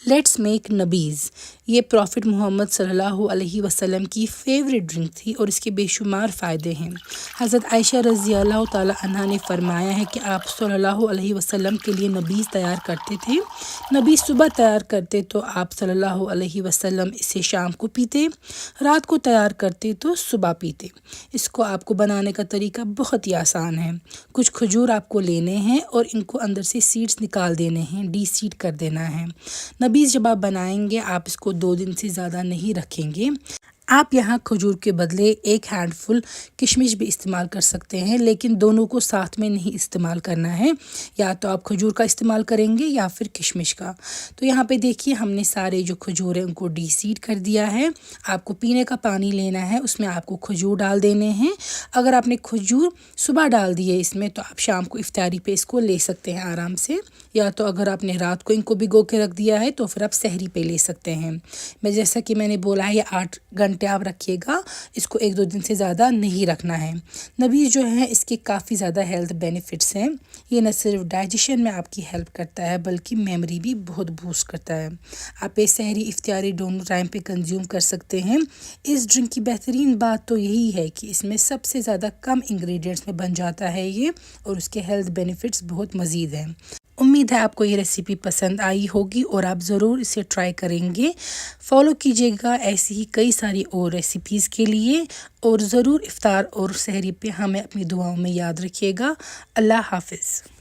Let's make नबीज़। ये profit Mohammad सल्लल्लाहु अलैहि वसल्लम की फ़ेवरेट ड्रिंक थी और इसके बेशुमार फ़ायदे हैं। हज़रत आयशा रज़ी अल्लाह ताला अन्हा ने फ़रमाया है कि आप सल्लल्लाहु अलैहि वसल्लम के लिए नबीज़ तैयार करते थे। नबीज़ सुबह तैयार करते तो आप सल्लल्लाहु अलैहि वसल्लम इसे शाम को पीते, रात को तैयार करते तो सुबह पीते। इसको आपको बनाने का तरीका बहुत ही आसान है। कुछ खजूर आपको लेने हैं और इनको अंदर से सीड्स निकाल देने हैं, डीसीड कर देना है। नबीज़ जब आप बनाएंगे आप इसको 2 दिन से ज़्यादा नहीं रखेंगे। आप यहाँ खजूर के बदले 1 हैंडफुल किशमिश भी इस्तेमाल कर सकते हैं, लेकिन दोनों को साथ में नहीं इस्तेमाल करना है। या तो आप खजूर का इस्तेमाल करेंगे या फिर किशमिश का। तो यहाँ पे देखिए हमने सारे जो खजूर हैं उनको डीसीड कर दिया है। आपको पीने का पानी लेना है, उसमें आपको खजूर डाल देने हैं। अगर आपने खजूर सुबह डाल दिए इसमें तो आप शाम को इफ्तारी पे इसको ले सकते हैं आराम से। या तो अगर आपने रात को इनको भिगो के रख दिया है तो फिर आप सहरी पे ले सकते हैं। मैं जैसा कि मैंने बोला है ये 8 घंटे आप रखिएगा, इसको 1-2 दिन से ज़्यादा नहीं रखना है। नबीज़ जो है इसके काफ़ी ज़्यादा हेल्थ बेनिफिट्स हैं। ये न सिर्फ डाइजेशन में आपकी हेल्प करता है बल्कि मेमोरी भी बहुत बूस्ट करता है। आप ये सहरी इफ्तारी दोनों टाइम पे कंज्यूम कर सकते हैं। इस ड्रिंक की बेहतरीन बात तो यही है कि इसमें सबसे ज़्यादा कम इंग्रेडिएंट्स में बन जाता है ये, और उसके हेल्थ बेनिफिट्स बहुत मज़ीद हैं। उम्मीद है आपको ये रेसिपी पसंद आई होगी और आप ज़रूर इसे ट्राई करेंगे। फॉलो कीजिएगा ऐसी ही कई सारी और रेसिपीज़ के लिए, और ज़रूर इफ्तार और सहरी पे हमें अपनी दुआओं में याद रखिएगा। अल्लाह हाफ़िज़।